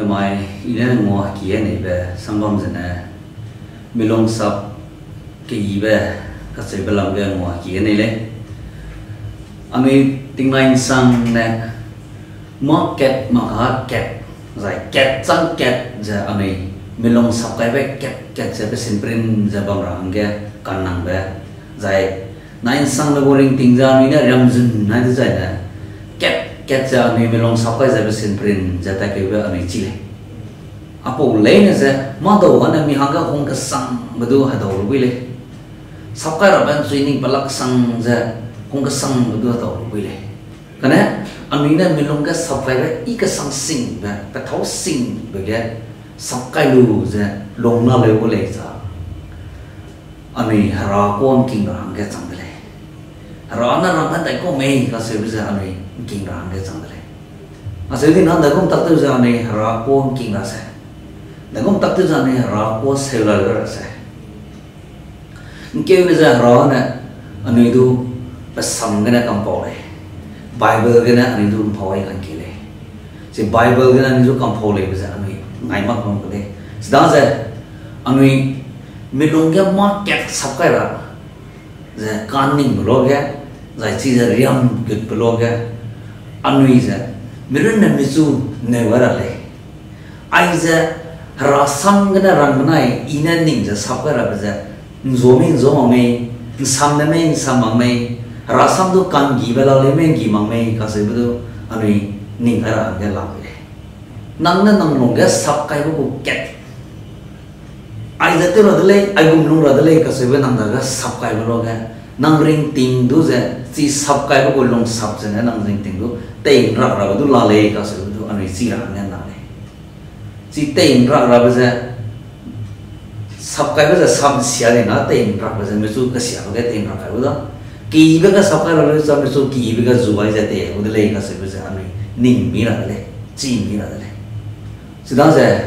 mai ina ngo kia này về sang bom rồi nè milong sập kỳ về các sự về làm cái ngo kia này đấy anh ấy tiếng Anh sang nè market mà hết kẹt giải kẹt sang kẹt giờ anh ấy milong sập cái về kẹt kẹt giờ về simprin giờ bom rằng cái căn năng về giải nãy sang là boring tiếng ra mình đã làm dừng nãy thứ giải nè kẹt giờ anh ấy milong sập cái giờ về simprin giờ ta kêu về anh ấy chi apa ulai ni saya mahu anda mihangga hong kesang betul atau lebih le. Sampai rapan sini balak sang saya hong kesang betul atau lebih le. Karena amina milongga sampai le ikesang sing, betau sing bagai sampai lu saya longna le boleh saya. Ami harakon king rang ke sang le. Harana rang tak ko mei kasih bisa ami king rang ke sang le. Asal ini nanda kom tak tahu saya ami harakon king rasa. Nếu không tập trung này rõ quá sâu là rất sẽ kêu bây giờ rõ nè anh ấy tu bắt sắm cái này cầm bỏ này Bible cái này anh ấy tu phơi cái kia này thì Bible cái này anh ấy tu cầm phơi này bây giờ anh ấy ngày mặc không có đấy đó giờ anh ấy mình luôn cái market sắp cái đó giờ can ninh bro cái giờ chỉ giờ riêng good bro cái anh ấy giờ mình luôn nằm misu nè vào đây ai giờ rasam kena rang menai ina ning je sapka ra baza zomin zomame samne me samame rasam tu kan gi bela le me gi mame ka se bu ani ning ara ga la le nang na nang long ga sap kai bu ket ai da te ro le ai gum long ra le ka se bu nang da ga sap kai bu ga nang ring ting du je si sap kai bu long sap je na nang ring ting du te ra du la le ka se bu ani si ra na chỉ tiền ra bây giờ sắp cái bây giờ sắm xia này nó tiền ra bây giờ mới số cái xia cái tiền ra cái đó kỳ bây giờ sắp cái rồi sao mới số kỳ bây giờ dù bây giờ tiền của lấy cái gì bây giờ anh ấy nín mi là đấy chỉ mi là đấy chỉ đó giờ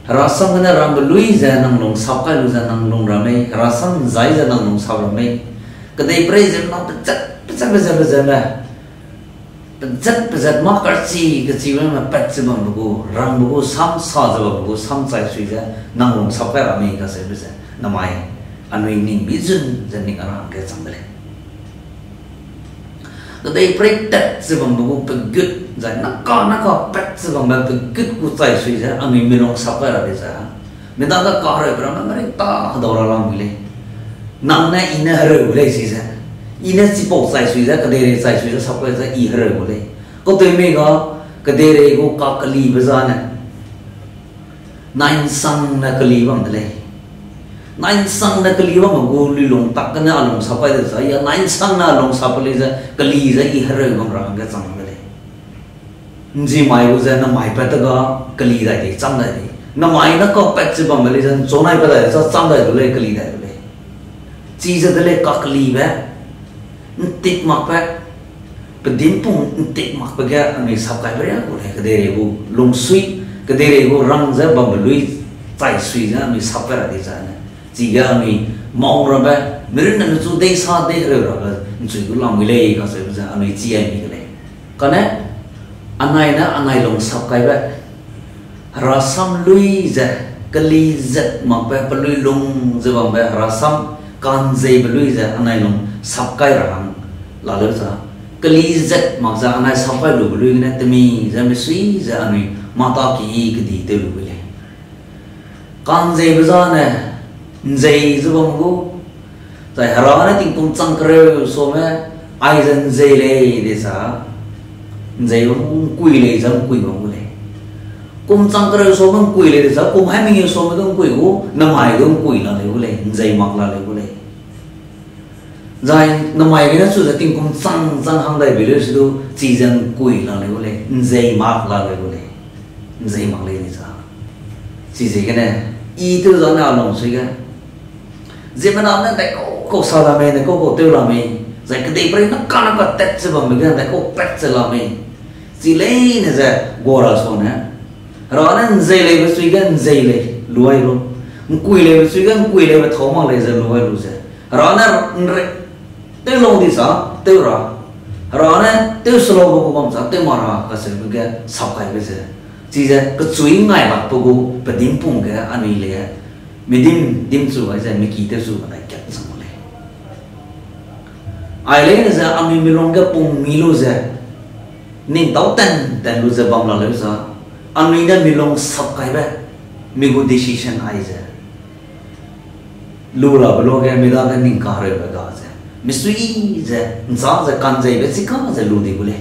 rasam cái này ram lui giờ năng long sắp cái lui giờ năng long ra mấy rasam giải giờ năng long sắp ra mấy cái này bây giờ nó bây giờ là Penjat mak kerci kecilan macam macam buku, rang buku sam sah jawab buku sam cai suja, nanglong sampai ramai kasih bisa, namai anu ini bizun jadi orang ke sambil. Kedai praktek sebab buku pegut, jadi nak pet sebab pegut kucai suja, anu minong sampai ramai saja. Minta tak kahre berapa mereka ada orang boleh, nangna ina hari boleh saja. Ina si pok sai suy ra kadere sai suy ra sab ka i har bole ko toi me ga kadere ko ka kali bazana nine sang na kali bang dale nine sang na kali bang go li long tak na along sa pa sa ya nine sang na long sa pa le za kali za i har bang ra ga chang dale nji mai go za na mai pa ta ga kali da de cham da de na mai na ko pa chi bang le za chonai pa da sa cham da le kali da le chi za dale ka kali ba tik mak pak pedimpung tik mak baga ani sabkai beria ko le kadere bu long sui kadere bu rang za bamlui tai sui za mi sabra de za na jiga ani mau ra ba mirin na chu dei sa de ra ba chu ku lam le ka se za ani chi ai mi le kana anai long sabkai ba rasam lui za kali zat mak pa pelui long za bang ba rasam kan zai pelui za anai long sabkai ra lalu sa kelizat maksa anai sampai lu beli ni temi zaman sui zaman mata ki kedi tu lu beli kan zai bezan zai zubang ku zai harana ting kum cang kere so me ai zan zai le desa zai kui le zam kui bang le kum cang kere so bang kui le desa kum hai mingi so me dong kui ku namai dong kui la le le zai mak la le le Zai namai cái nó sudah ting kum sang hang dai bila sudah season kui lah le boleh, zai mak lah le boleh, zai mak le ni sah. Season cái này, itu zaman nào long suy cái, zai mana nak tak kau salah main, tak kau tu lah main, zai kedai pernah nak kan apa tet sebab mereka tak kau pet salah main, silai ni zai gora sona, ranan zai le bersuai kan zai le luai lo, kui le bersuai kan kui le berthomang le zai luai lo zai, ranan tiêu lâu thì sao tiêu ra rồi nè tiêu slow của con sao tiêu mà ra cái sự cái sọc cái bây giờ chỉ là cái chuối ngày mà bố cô bật đêm bùng cái anh ấy lấy mình đêm chuối giờ mình kỹ tới chuối mà lại chặt xong rồi ai lấy là giờ anh ấy mình long cái bùng mi luôn giờ nên tao tên luôn giờ bom là lấy giờ anh ấy đã mình long sắp cái vậy mình có decision ai giờ luôn là bao cái mình đã cái nên cả rồi cái giờ mình suy giờ giờ can giờ vậy gì cả giờ luôn đi boleh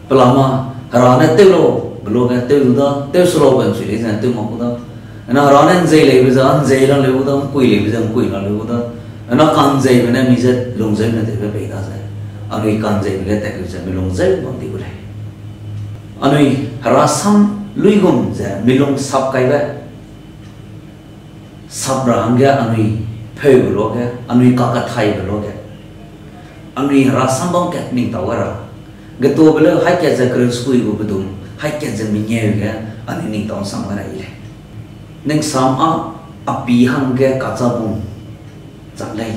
pelama harana telo belum kan telo dah telo solo kan sudah jadi telo mau dah, na harana zai lagi betul, zai lah lagi betul, kui lagi betul, kui lah lagi betul, na kan zai mana misal long zai nanti berbeda saja, anu kan zai berbeda tak bisa, melong zai nanti boleh, anu harasam lui gum zai, melong sab kai ba, sab rangga anu pay belok ya, anu kakak thai belok ya, anu harasam bang kat ming tawara. Gitu bela hai kia za kerja skui go bedum hai kia za minye ga ani ning tong sang mana ile ning sam api hang ga kaca bung za lai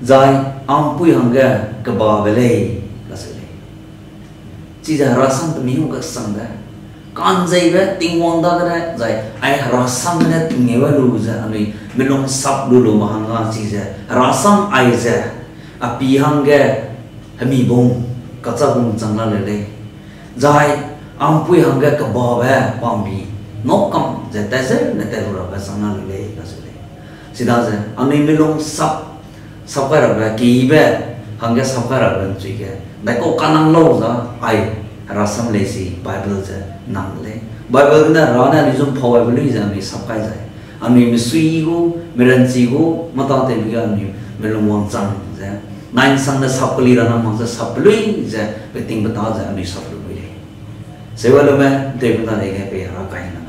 zai am pui hang ga ka ba bele ka se le chi za rasam tu mi hu ka sang ga kan zai ba ting wang da ga zai ai rasam na ting nge wa lu za ani melong sap lu lu ma hang ga chi za rasam ai za api hang ga hami bung kaca bung jangla lele zai ampui hangga ke bawah pambi nokam jeta se nete rura ba sangna lele kasele sida se ani melong sap sapara ba kibe hangga sapara ban chuike dai ko kanang lo za ai rasam lesi bible je nang le bible na rana ni zum phawa bli za mi sapkai za ani mi sui go meranchi go mata te bi ga ni melong wang chang za nain sang na sapli rana mang sa sapli za beting beta za ani sapli le sewa lo me te beta le ke pe ra kai na